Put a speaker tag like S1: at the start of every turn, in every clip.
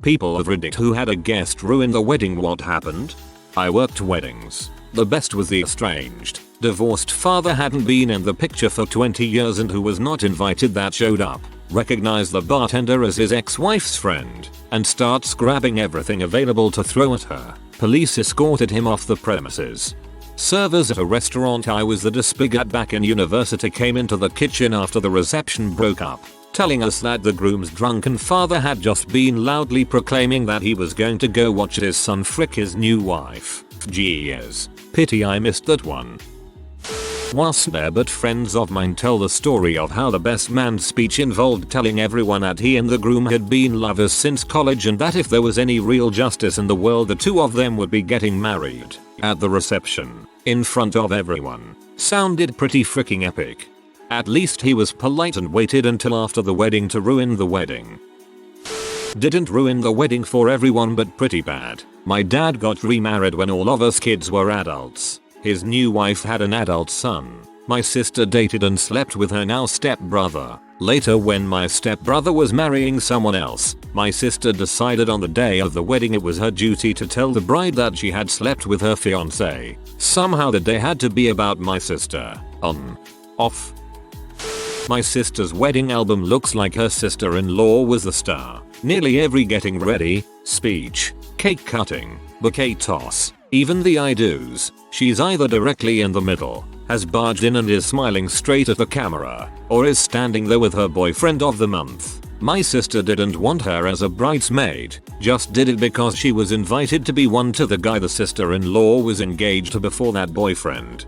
S1: People of Reddit who had a guest ruin the wedding. What happened? I worked weddings. The best was the estranged, divorced father hadn't been in the picture for 20 years and who was not invited that showed up, recognized the bartender as his ex-wife's friend, and starts grabbing everything available to throw at her. Police escorted him off the premises. Servers at a restaurant I was the despig at back in university came into the kitchen after the reception broke up, telling us that the groom's drunken father had just been loudly proclaiming that he was going to go watch his son frick his new wife. Geez. Pity I missed that one. Wasn't there, but friends of mine tell the story of how the best man's speech involved telling everyone that he and the groom had been lovers since college and that if there was any real justice in the world the two of them would be getting married at the reception in front of everyone. Sounded pretty freaking epic. At least he was polite and waited until after the wedding to ruin the wedding. Didn't ruin the wedding for everyone but pretty bad. My dad got remarried when all of us kids were adults. His new wife had an adult son. My sister dated and slept with her now stepbrother. Later, when my stepbrother was marrying someone else, my sister decided on the day of the wedding it was her duty to tell the bride that she had slept with her fiancé. Somehow the day had to be about my sister. On. Off. My sister's wedding album looks like her sister-in-law was the star. Nearly every getting ready, speech, cake cutting, bouquet toss, even the I do's, she's either directly in the middle, has barged in and is smiling straight at the camera, or is standing there with her boyfriend of the month. My sister didn't want her as a bridesmaid, just did it because she was invited to be one to the guy the sister-in-law was engaged to before that boyfriend.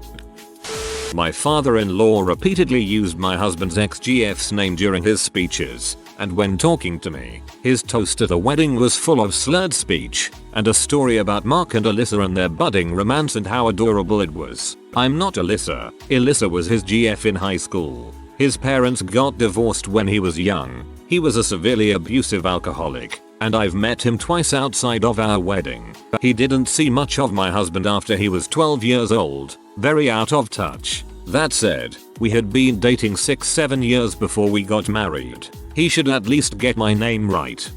S1: My father-in-law repeatedly used my husband's ex-GF's name during his speeches, and when talking to me, his toast at a wedding was full of slurred speech, and a story about Mark and Alyssa and their budding romance and how adorable it was. I'm not Alyssa. Alyssa was his GF in high school. His parents got divorced when he was young. He was a severely abusive alcoholic, and I've met him twice outside of our wedding. He didn't see much of my husband after he was 12 years old, very out of touch. That said, we had been dating 6-7 years before we got married. He should at least get my name right.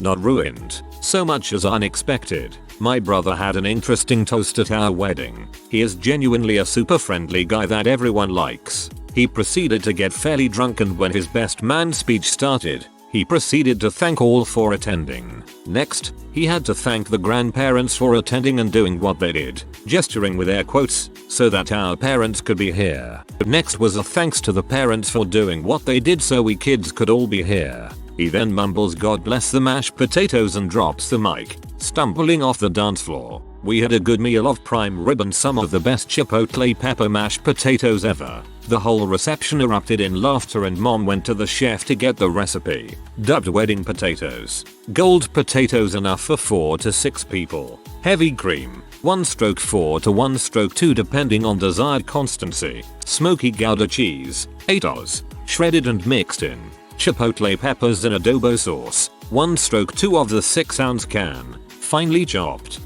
S1: Not ruined, so much as unexpected. My brother had an interesting toast at our wedding. He is genuinely a super friendly guy that everyone likes. He proceeded to get fairly drunk, and when his best man speech started, he proceeded to thank all for attending. Next, he had to thank the grandparents for attending and doing what they did, gesturing with air quotes, so that our parents could be here. Next was a thanks to the parents for doing what they did so we kids could all be here. He then mumbles God bless the mashed potatoes and drops the mic, stumbling off the dance floor. We had a good meal of prime rib and some of the best chipotle pepper mashed potatoes ever. The whole reception erupted in laughter and mom went to the chef to get the recipe. Dubbed wedding potatoes. Gold potatoes enough for 4 to 6 people. Heavy cream. 1/4 to 1/2 depending on desired constancy. Smoky Gouda cheese. 8 Oz. Shredded and mixed in. Chipotle peppers in adobo sauce. 1/2 of the 6-ounce can. Finely chopped.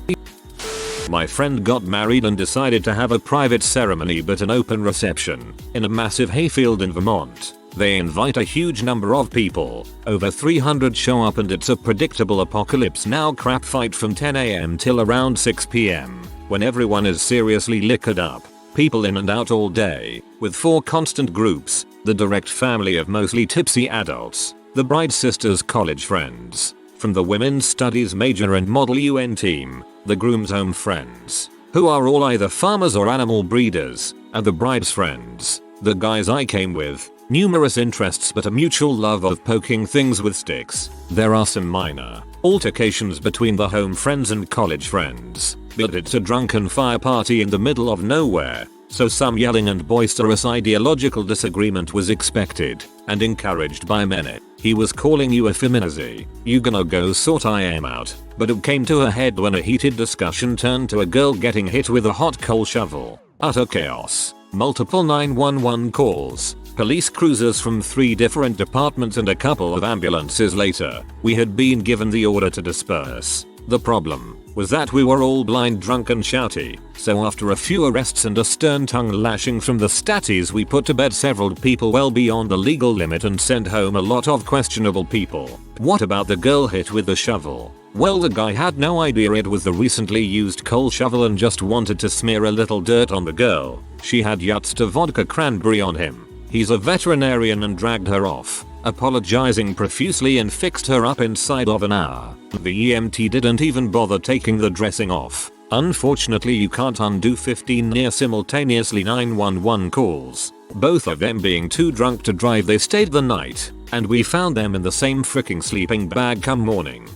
S1: My friend got married and decided to have a private ceremony but an open reception in a massive hayfield in Vermont. They invite a huge number of people. Over 300 show up and it's a predictable apocalypse now crap fight from 10 AM till around 6 PM, when everyone is seriously liquored up. People in and out all day, with 4 constant groups, the direct family of mostly tipsy adults, the bride's sister's college friends, from the women's studies major and model UN team, the groom's home friends, who are all either farmers or animal breeders, and the bride's friends, the guys I came with, numerous interests but a mutual love of poking things with sticks. There are some minor altercations between the home friends and college friends, but it's a drunken fire party in the middle of nowhere, so some yelling and boisterous ideological disagreement was expected and encouraged by many. He was calling you a feminazi, you gonna go sort I am out, but it came to a head when a heated discussion turned to a girl getting hit with a hot coal shovel. Utter chaos. Multiple 911 calls. Police cruisers from 3 different departments and a couple of ambulances later, we had been given the order to disperse. The problem was that we were all blind, drunk and shouty, so after a few arrests and a stern tongue lashing from the statties, we put to bed several people well beyond the legal limit and sent home a lot of questionable people. What about the girl hit with the shovel? Well, the guy had no idea it was the recently used coal shovel and just wanted to smear a little dirt on the girl. She had yachts to vodka cranberry on him. He's a veterinarian and dragged her off, apologizing profusely, and fixed her up inside of an hour. The EMT didn't even bother taking the dressing off. Unfortunately, you can't undo 15 near simultaneously 911 calls. Both of them being too drunk to drive, they stayed the night, and we found them in the same freaking sleeping bag come morning.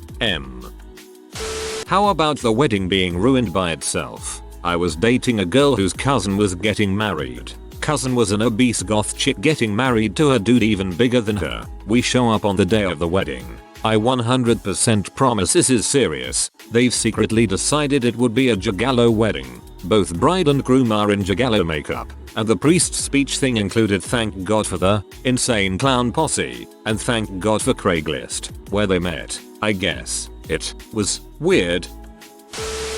S1: How about the wedding being ruined by itself? I was dating a girl whose cousin was getting married. Cousin was an obese goth chick getting married to a dude even bigger than her. We show up on the day of the wedding. I 100% promise this is serious. They've secretly decided it would be a Juggalo wedding. Both bride and groom are in Juggalo makeup, and the priest's speech thing included "Thank God for the insane clown posse" and "Thank God for Craigslist," where they met. I guess it was weird.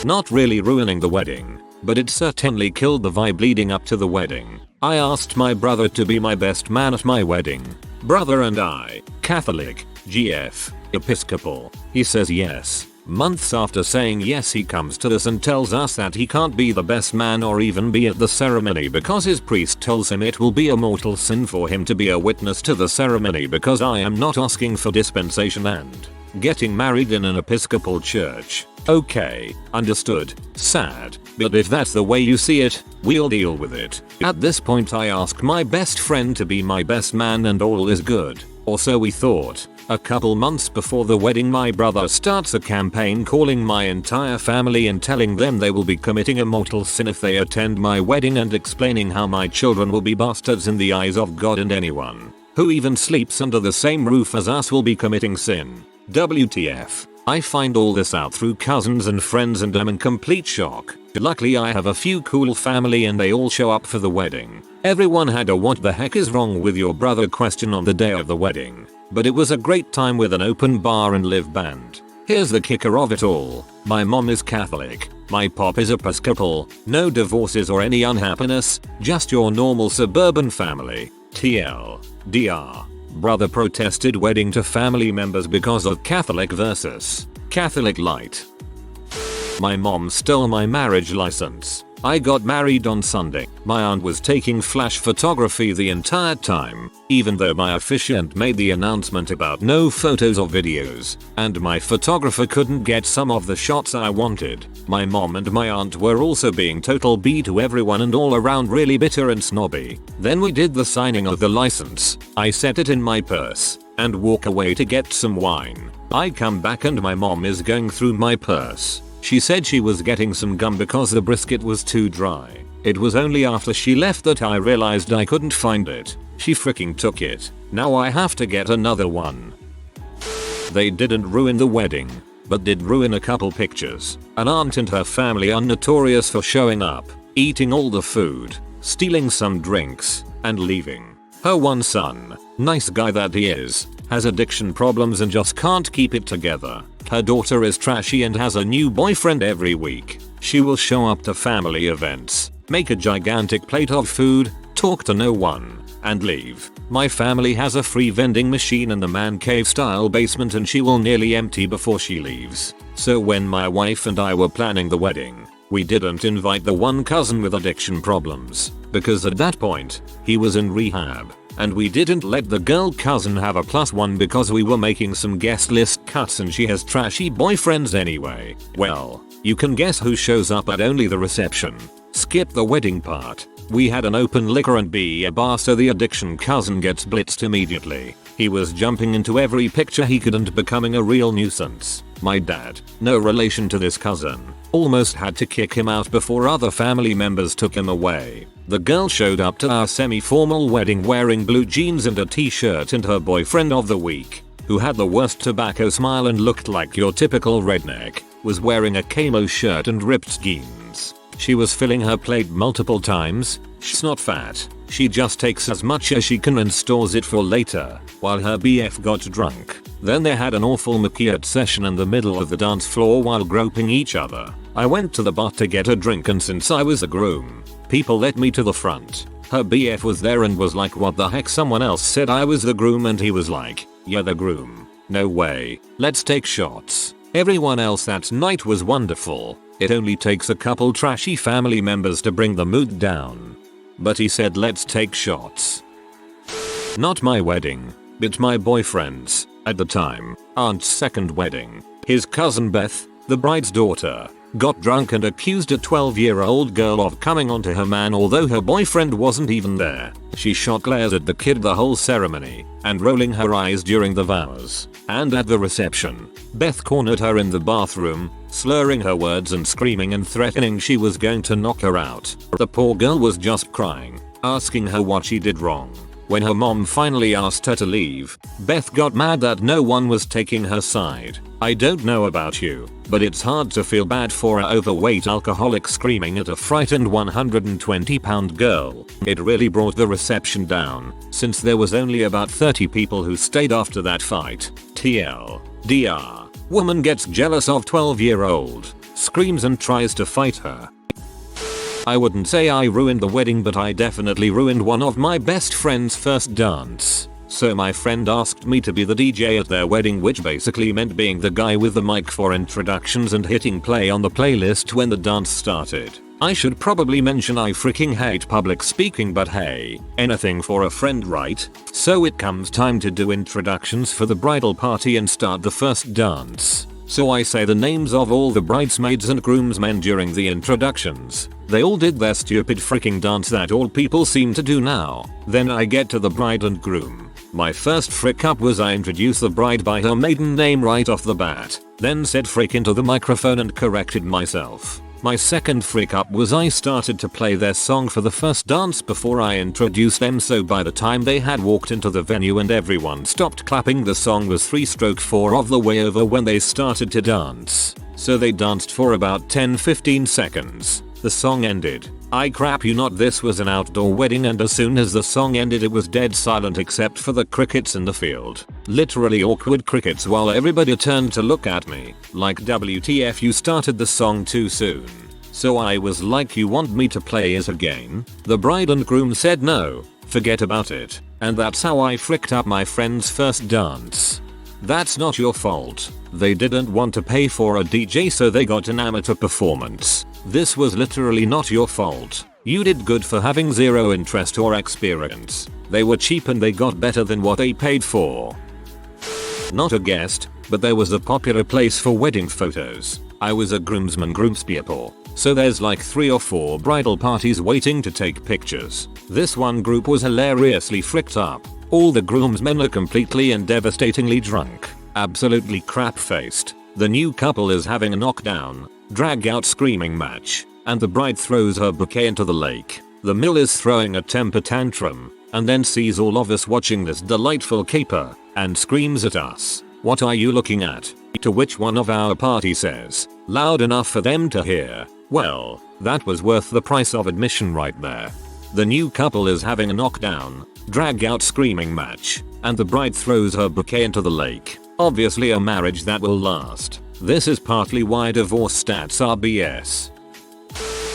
S1: Not really ruining the wedding, but it certainly killed the vibe leading up to the wedding. I asked my brother to be my best man at my wedding. Brother and I, Catholic, GF, Episcopal. He says yes. Months after saying yes, he comes to us and tells us that he can't be the best man or even be at the ceremony because his priest tells him it will be a mortal sin for him to be a witness to the ceremony because I am not asking for dispensation and getting married in an Episcopal church. Okay, understood. Sad. But if that's the way you see it, we'll deal with it. At this point I ask my best friend to be my best man and all is good. Or so we thought. A couple months before the wedding, my brother starts a campaign calling my entire family and telling them they will be committing a mortal sin if they attend my wedding, and explaining how my children will be bastards in the eyes of God, and anyone who even sleeps under the same roof as us will be committing sin. WTF. I find all this out through cousins and friends and am in complete shock. Luckily I have a few cool family and they all show up for the wedding. Everyone had a "what the heck is wrong with your brother" question on the day of the wedding. But it was a great time with an open bar and live band. Here's the kicker of it all. My mom is Catholic. My pop is Episcopal. No divorces or any unhappiness. Just your normal suburban family. TLDR. Brother protested wedding to family members because of Catholic versus Catholic light. My mom stole my marriage license. I got married on Sunday. My aunt was taking flash photography the entire time, even though my officiant made the announcement about no photos or videos, and my photographer couldn't get some of the shots I wanted. My mom and my aunt were also being total B to everyone and all around really bitter and snobby. Then we did the signing of the license. I set it in my purse and walk away to get some wine. I come back and my mom is going through my purse. She said she was getting some gum because the brisket was too dry. It was only after she left that I realized I couldn't find it. She freaking took it. Now I have to get another one. They didn't ruin the wedding, but did ruin a couple pictures. An aunt and her family are notorious for showing up, eating all the food, stealing some drinks, and leaving. Her one son, nice guy that he is, has addiction problems and just can't keep it together. Her daughter is trashy and has a new boyfriend every week. She will show up to family events, make a gigantic plate of food, talk to no one, and leave. My family has a free vending machine in the man cave style basement and she will nearly empty before she leaves. So when my wife and I were planning the wedding, we didn't invite the one cousin with addiction problems, because at that point, he was in rehab. And we didn't let the girl cousin have a +1 because we were making some guest list cuts and she has trashy boyfriends anyway. Well, you can guess who shows up at only the reception. Skip the wedding part. We had an open liquor and beer bar, so the addiction cousin gets blitzed immediately. He was jumping into every picture he could and becoming a real nuisance. My dad, no relation to this cousin, almost had to kick him out before other family members took him away. The girl showed up to our semi-formal wedding wearing blue jeans and a t-shirt, and her boyfriend of the week, who had the worst tobacco smile and looked like your typical redneck, was wearing a camo shirt and ripped jeans. She was filling her plate multiple times. She's not fat. She just takes as much as she can and stores it for later, while her BF got drunk. Then they had an awful maquillette session in the middle of the dance floor while groping each other. I went to the bar to get a drink, and since I was a groom, people led me to the front. Her BF was there and was like, what the heck? Someone else said I was the groom and he was like, you're the groom. No way. Let's take shots. Everyone else that night was wonderful. It only takes a couple trashy family members to bring the mood down. But he said let's take shots. Not my wedding, but my boyfriend's, at the time, aunt's second wedding. His cousin Beth, the bride's daughter, got drunk and accused a 12-year-old girl of coming onto her man although her boyfriend wasn't even there. She shot glares at the kid the whole ceremony, and rolling her eyes during the vows. And at the reception, Beth cornered her in the bathroom, slurring her words and screaming and threatening she was going to knock her out. The poor girl was just crying, asking her what she did wrong. When her mom finally asked her to leave, Beth got mad that no one was taking her side. I don't know about you, but it's hard to feel bad for an overweight alcoholic screaming at a frightened 120-pound girl. It really brought the reception down, since there was only about 30 people who stayed after that fight. TLDR. Woman gets jealous of 12-year-old, screams and tries to fight her. I wouldn't say I ruined the wedding, but I definitely ruined one of my best friend's first dance. So my friend asked me to be the DJ at their wedding, which basically meant being the guy with the mic for introductions and hitting play on the playlist when the dance started. I should probably mention I freaking hate public speaking, but hey, anything for a friend, right? So it comes time to do introductions for the bridal party and start the first dance. So I say the names of all the bridesmaids and groomsmen during the introductions. They all did their stupid freaking dance that all people seem to do now. Then I get to the bride and groom. My first frick up was I introduced the bride by her maiden name right off the bat, then said frick into the microphone and corrected myself. My second frick up was I started to play their song for the first dance before I introduced them, so by the time they had walked into the venue and everyone stopped clapping, the song was 3/4 of the way over when they started to dance. So they danced for about 10-15 seconds. The song ended. I crap you not, this was an outdoor wedding, and as soon as the song ended it was dead silent except for the crickets in the field. Literally awkward crickets while everybody turned to look at me, like WTF, you started the song too soon. So I was like, you want me to play it again? The bride and groom said no, forget about it. And that's how I fricked up my friend's first dance. That's not your fault. They didn't want to pay for a DJ, so they got an amateur performance. This was literally not your fault. You did good for having zero interest or experience. They were cheap and they got better than what they paid for. Not a guest, but there was a popular place for wedding photos. I was a groomsman groomspeople, so there's like 3 or 4 bridal parties waiting to take pictures. This one group was hilariously fricked up. All the groomsmen are completely and devastatingly drunk, absolutely crap-faced. The new couple is having a knockdown, drag-out screaming match, and the bride throws her bouquet into the lake. The mill is throwing a temper tantrum, and then sees all of us watching this delightful caper, and screams at us, "What are you looking at?" To which one of our party says, loud enough for them to hear, "Well, that was worth the price of admission right there." The new couple is having a knockdown, drag-out screaming match, and the bride throws her bouquet into the lake. Obviously a marriage that will last. This is partly why divorce stats are BS.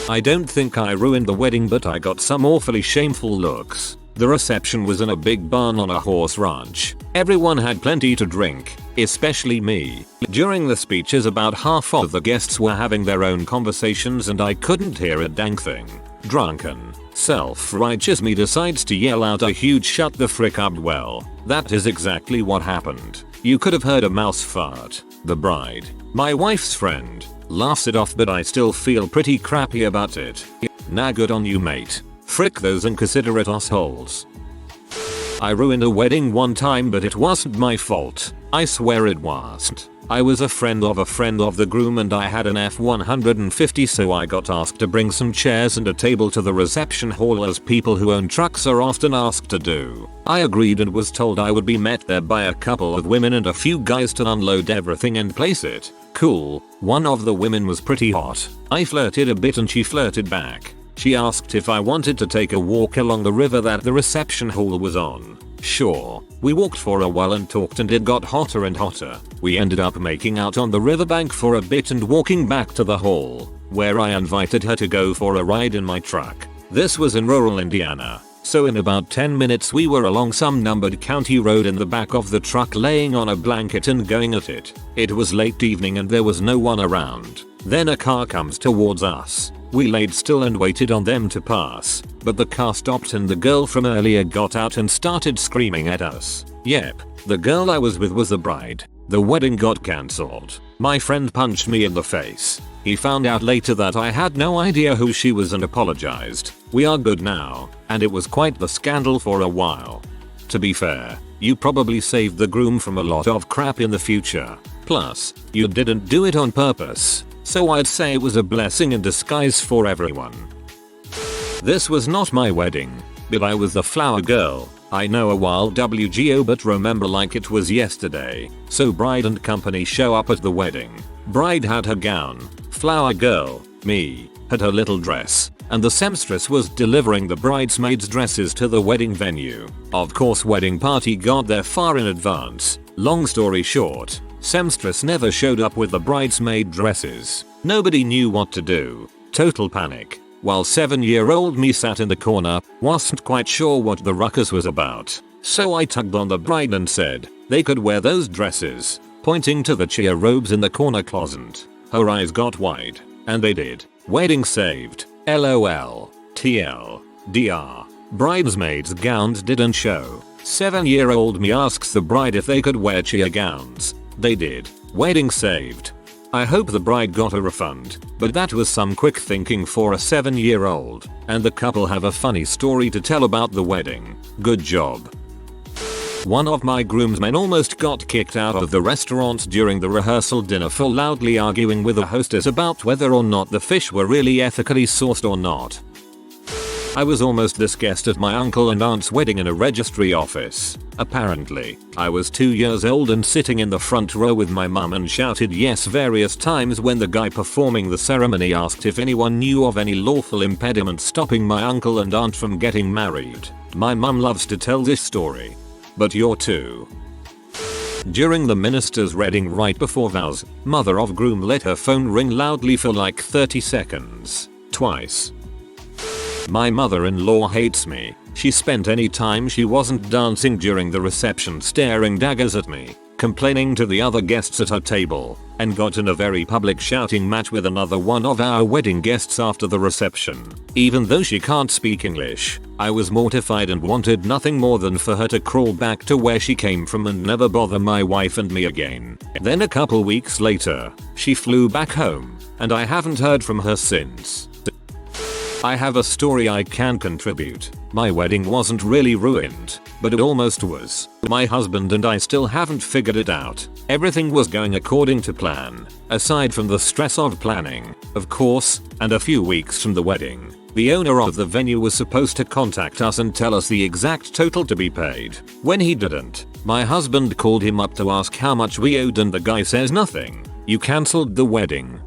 S1: I don't think I ruined the wedding, but I got some awfully shameful looks. The reception was in a big barn on a horse ranch. Everyone had plenty to drink, especially me. During the speeches about half of the guests were having their own conversations and I couldn't hear a dang thing. Drunken, self-righteous me decides to yell out a huge "shut the frick up." Well, that is exactly what happened. You could have heard a mouse fart. The bride, my wife's friend, laughs it off, but I still feel pretty crappy about it. Nah, good on you, mate. Frick those inconsiderate assholes. I ruined a wedding one time, but it wasn't my fault. I swear it wasn't. I was a friend of the groom and I had an F-150, so I got asked to bring some chairs and a table to the reception hall, as people who own trucks are often asked to do. I agreed and was told I would be met there by a couple of women and a few guys to unload everything and place it. Cool. One of the women was pretty hot. I flirted a bit and she flirted back. She asked if I wanted to take a walk along the river that the reception hall was on. Sure. We walked for a while and talked, and it got hotter and hotter. We ended up making out on the riverbank for a bit and walking back to the hall, where I invited her to go for a ride in my truck. This was in rural Indiana. So in about 10 minutes we were along some numbered county road in the back of the truck, laying on a blanket and going at it. It was late evening and there was no one around. Then a car comes towards us. We laid still and waited on them to pass, but the car stopped and the girl from earlier got out and started screaming at us. Yep, the girl I was with was the bride. The wedding got cancelled. My friend punched me in the face. He found out later that I had no idea who she was and apologized. We are good now, and it was quite the scandal for a while. To be fair, you probably saved the groom from a lot of crap in the future. Plus, you didn't do it on purpose, so I'd say it was a blessing in disguise for everyone. This was not my wedding, but I was the flower girl. I know a wild WGO, but remember like it was yesterday. So bride and company show up at the wedding. Bride had her gown. Flower girl, me, had her little dress, and the seamstress was delivering the bridesmaids' dresses to the wedding venue. Of course, wedding party got there far in advance. Long story short, seamstress never showed up with the bridesmaid dresses. Nobody knew what to do. Total panic. While 7-year-old me sat in the corner, wasn't quite sure what the ruckus was about. So I tugged on the bride and said they could wear those dresses, pointing to the cheer robes in the corner closet. Her eyes got wide, and they did. Wedding saved. LOL. TL. DR. Bridesmaids' gowns didn't show. 7-year-old me asks the bride if they could wear cheer gowns. They did. Wedding saved. I hope the bride got a refund, but that was some quick thinking for a 7-year-old, and the couple have a funny story to tell about the wedding. Good job. One of my groomsmen almost got kicked out of the restaurant during the rehearsal dinner for loudly arguing with the hostess about whether or not the fish were really ethically sourced or not. I was almost this guest at my uncle and aunt's wedding in a registry office. Apparently, I was 2 years old and sitting in the front row with my mum and shouted yes various times when the guy performing the ceremony asked if anyone knew of any lawful impediment stopping my uncle and aunt from getting married. My mum loves to tell this story. But you're too. During the minister's wedding right before vows, mother of groom let her phone ring loudly for like 30 seconds. Twice. My mother-in-law hates me. She spent any time she wasn't dancing during the reception staring daggers at me, complaining to the other guests at her table, and got in a very public shouting match with another one of our wedding guests after the reception. Even though she can't speak English, I was mortified and wanted nothing more than for her to crawl back to where she came from and never bother my wife and me again. Then a couple weeks later, she flew back home, and I haven't heard from her since. I have a story I can contribute. My wedding wasn't really ruined, but it almost was. My husband and I still haven't figured it out. Everything was going according to plan, aside from the stress of planning, of course, and a few weeks from the wedding. The owner of the venue was supposed to contact us and tell us the exact total to be paid. When he didn't, my husband called him up to ask how much we owed and the guy says nothing. You cancelled the wedding.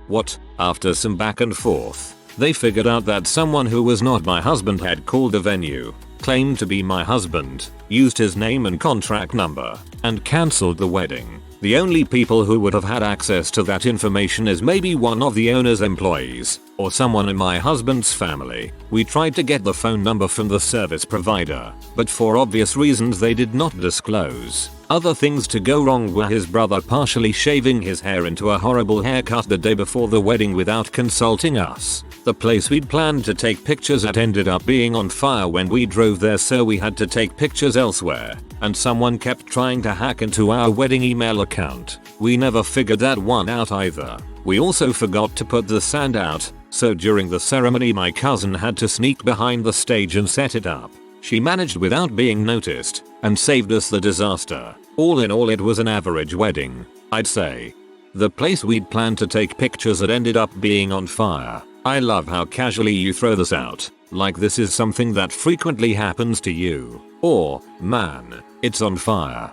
S1: What? After some back and forth, they figured out that someone who was not my husband had called the venue, claimed to be my husband, used his name and contract number, and cancelled the wedding. The only people who would have had access to that information is maybe one of the owner's employees, or someone in my husband's family. We tried to get the phone number from the service provider, but for obvious reasons they did not disclose. Other things to go wrong were his brother partially shaving his hair into a horrible haircut the day before the wedding without consulting us. The place we'd planned to take pictures at ended up being on fire when we drove there, so we had to take pictures elsewhere, and someone kept trying to hack into our wedding email account. We never figured that one out either. We also forgot to put the sand out, so during the ceremony my cousin had to sneak behind the stage and set it up. She managed without being noticed, and saved us the disaster. All in all, it was an average wedding, I'd say. The place we'd planned to take pictures at ended up being on fire. I love how casually you throw this out, like this is something that frequently happens to you. Or, man, it's on fire.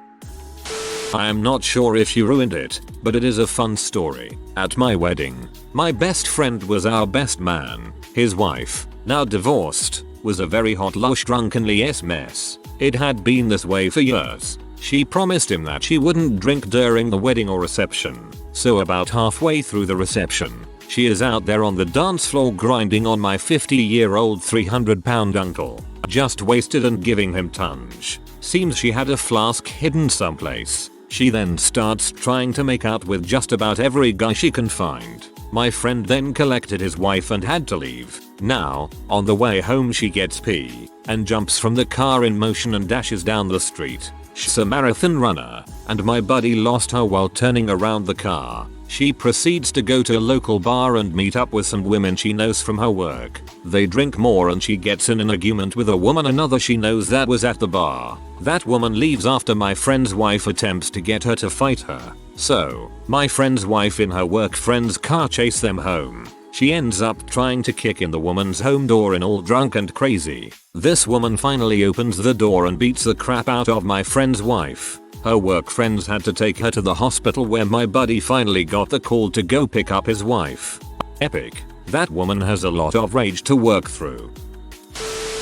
S1: I am not sure if she ruined it, but it is a fun story. At my wedding, my best friend was our best man, his wife, now divorced, was a very hot lush drunkenly mess. It had been this way for years. She promised him that she wouldn't drink during the wedding or reception, so about halfway through the reception, she is out there on the dance floor grinding on my 50-year-old 300-pound uncle, just wasted and giving him tunge. Seems she had a flask hidden someplace. She then starts trying to make out with just about every guy she can find. My friend then collected his wife and had to leave. Now, on the way home she gets pee and jumps from the car in motion and dashes down the street. She's a marathon runner, and my buddy lost her while turning around the car. She proceeds to go to a local bar and meet up with some women she knows from her work. They drink more and she gets in an argument with a woman another she knows that was at the bar. That woman leaves after my friend's wife attempts to get her to fight her. So, my friend's wife in her work friend's car chase them home. She ends up trying to kick in the woman's home door in all drunk and crazy. This woman finally opens the door and beats the crap out of my friend's wife. Her work friends had to take her to the hospital where my buddy finally got the call to go pick up his wife. Epic. That woman has a lot of rage to work through.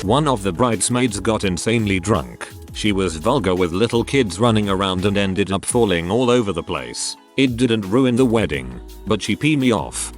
S1: One of the bridesmaids got insanely drunk. She was vulgar with little kids running around and ended up falling all over the place. It didn't ruin the wedding, but she peed me off.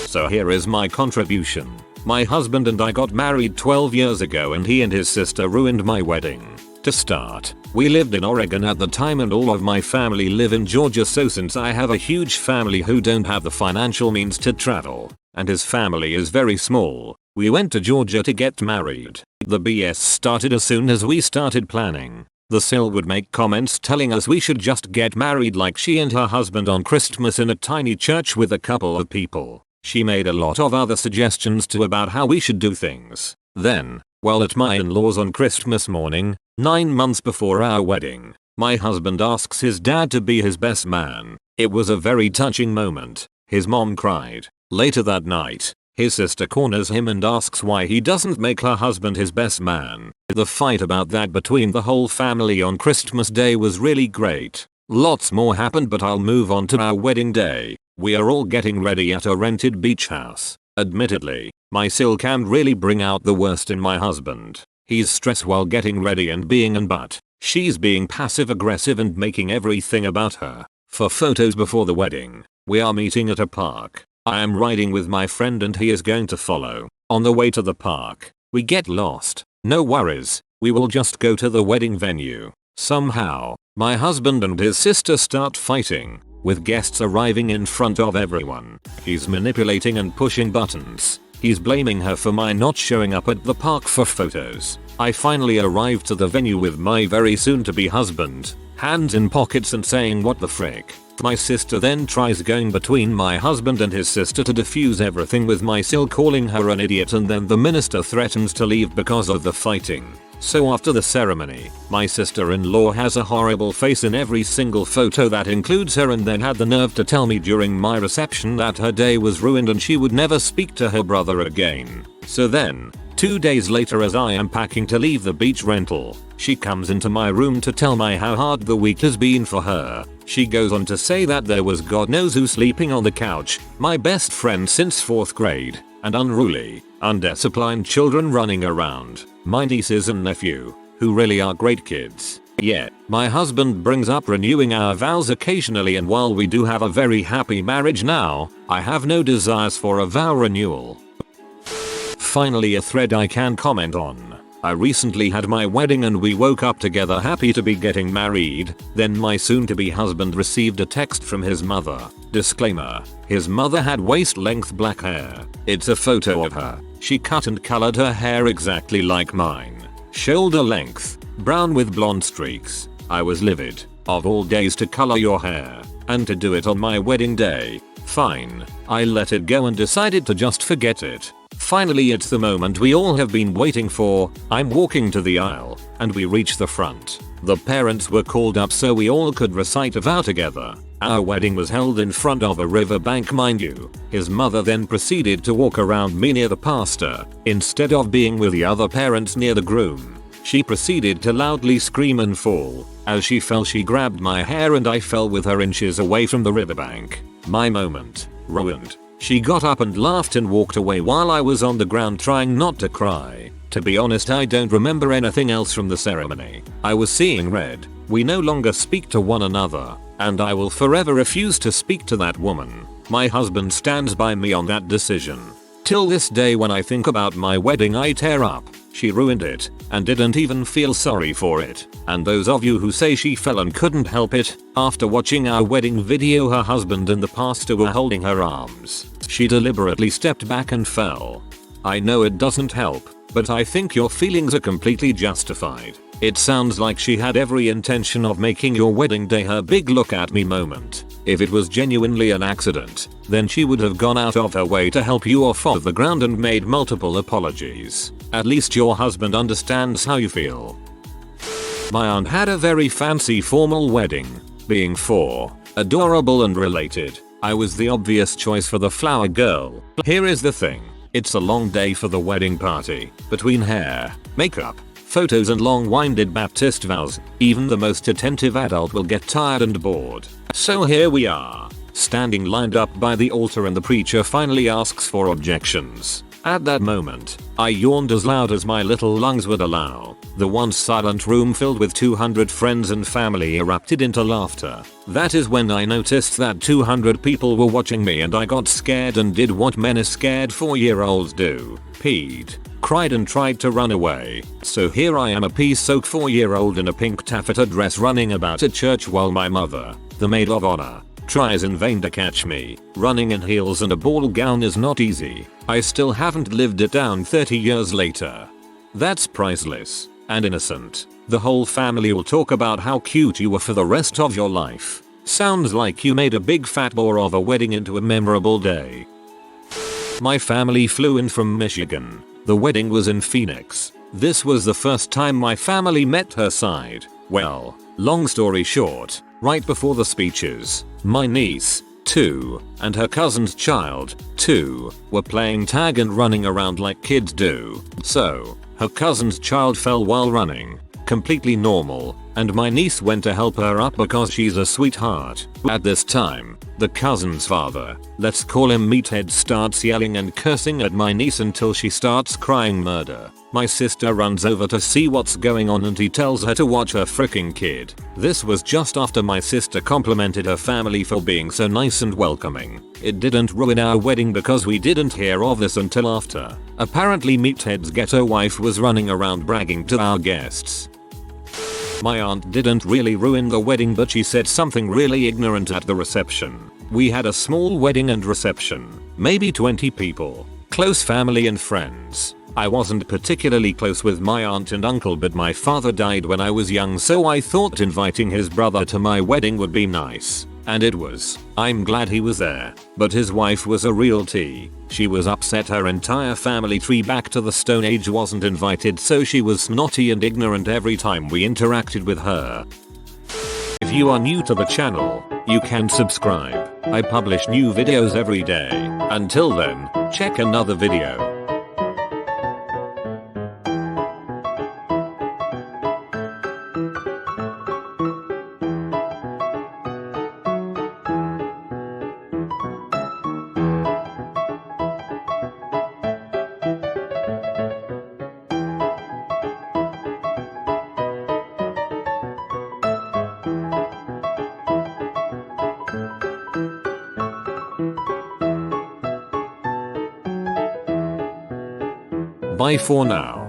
S1: So here is my contribution. My husband and I got married 12 years ago and he and his sister ruined my wedding. To start, we lived in Oregon at the time and all of my family live in Georgia, so since I have a huge family who don't have the financial means to travel, and his family is very small, we went to Georgia to get married. The BS started as soon as we started planning. The Sil would make comments telling us we should just get married like she and her husband on Christmas in a tiny church with a couple of people. She made a lot of other suggestions too about how we should do things. Then, while at my in-laws on Christmas morning, 9 months before our wedding, my husband asks his dad to be his best man. It was a very touching moment. His mom cried. Later that night, his sister corners him and asks why he doesn't make her husband his best man. The fight about that between the whole family on Christmas Day was really great. Lots more happened, but I'll move on to our wedding day. We are all getting ready at a rented beach house. Admittedly, my Sil can really bring out the worst in my husband. He's stressed while getting ready and being an but. She's being passive aggressive and making everything about her. For photos before the wedding, we are meeting at a park. I am riding with my friend and he is going to follow. On the way to the park, we get lost. No worries, we will just go to the wedding venue. Somehow, my husband and his sister start fighting, with guests arriving in front of everyone. He's manipulating and pushing buttons. He's blaming her for my not showing up at the park for photos. I finally arrived to the venue with my very soon-to-be husband, hands in pockets and saying what the frick. My sister then tries going between my husband and his sister to defuse everything with my Sil calling her an idiot, and then the minister threatens to leave because of the fighting. So after the ceremony, my sister-in-law has a horrible face in every single photo that includes her, and then had the nerve to tell me during my reception that her day was ruined and she would never speak to her brother again. So then, 2 days later, as I am packing to leave the beach rental, she comes into my room to tell me how hard the week has been for her. She goes on to say that there was God knows who sleeping on the couch, my best friend since 4th grade, and unruly, undisciplined children running around, my nieces and nephew, who really are great kids. Yet, my husband brings up renewing our vows occasionally, and while we do have a very happy marriage now, I have no desires for a vow renewal. Finally, a thread I can comment on. I recently had my wedding and we woke up together happy to be getting married. Then my soon-to-be husband received a text from his mother. Disclaimer: his mother had waist-length black hair. It's a photo of her. She cut and colored her hair exactly like mine. Shoulder length, brown with blonde streaks. I was livid. Of all days to color your hair, and to do it on my wedding day. Fine. I let it go and decided to just forget it. Finally, it's the moment we all have been waiting for. I'm walking to the aisle, and we reach the front. The parents were called up so we all could recite a vow together. Our wedding was held in front of a riverbank, mind you. His mother then proceeded to walk around me near the pastor, instead of being with the other parents near the groom. She proceeded to loudly scream and fall. As she fell, she grabbed my hair and I fell with her inches away from the riverbank. My moment. Ruined. She got up and laughed and walked away while I was on the ground trying not to cry. To be honest, I don't remember anything else from the ceremony. I was seeing red. We no longer speak to one another, and I will forever refuse to speak to that woman. My husband stands by me on that decision. Till this day when I think about my wedding I tear up. She ruined it and didn't even feel sorry for it. And those of you who say she fell and couldn't help it, after watching our wedding video, her husband and the pastor were holding her arms. She deliberately stepped back and fell. I know it doesn't help, but I think your feelings are completely justified. It sounds like she had every intention of making your wedding day her big look at me moment. If it was genuinely an accident, then she would have gone out of her way to help you off of the ground and made multiple apologies. At least your husband understands how you feel. My aunt had a very fancy formal wedding. Being 4, adorable and related, I was the obvious choice for the flower girl. Here is the thing. It's a long day for the wedding party. Between hair, makeup, photos and long-winded Baptist vows, even the most attentive adult will get tired and bored. So here we are, standing lined up by the altar, and the preacher finally asks for objections. At that moment, I yawned as loud as my little lungs would allow. The once silent room filled with 200 friends and family erupted into laughter. That is when I noticed that 200 people were watching me, and I got scared and did what many scared 4-year-olds do. Peed, cried and tried to run away. So here I am, a pea-soaked 4-year-old in a pink taffeta dress running about a church while my mother, the maid of honor, tries in vain to catch me. Running in heels and a ball gown is not easy. I still haven't lived it down 30 years later. That's priceless and innocent. The whole family will talk about how cute you were for the rest of your life. Sounds like you made a big fat bore of a wedding into a memorable day. My family flew in from Michigan. The wedding was in Phoenix. This was the first time my family met her side. Well, long story short, right before the speeches, my niece, 2, and her cousin's child, 2, were playing tag and running around like kids do. So, her cousin's child fell while running. Completely normal, and my niece went to help her up because she's a sweetheart. At this time, the cousin's father, let's call him Meathead, starts yelling and cursing at my niece until she starts crying murder. My sister runs over to see what's going on and he tells her to watch her freaking kid. This was just after my sister complimented her family for being so nice and welcoming. It didn't ruin our wedding because we didn't hear of this until after. Apparently Meathead's ghetto wife was running around bragging to our guests. My aunt didn't really ruin the wedding, but she said something really ignorant at the reception. We had a small wedding and reception, maybe 20 people, close family and friends. I wasn't particularly close with my aunt and uncle, but my father died when I was young, so I thought inviting his brother to my wedding would be nice. And it was. I'm glad he was there. But his wife was a real tea. She was upset her entire family tree back to the Stone Age wasn't invited, so she was snotty and ignorant every time we interacted with her. If you are new to the channel, you can subscribe. I publish new videos every day. Until then, check another video. Bye for now.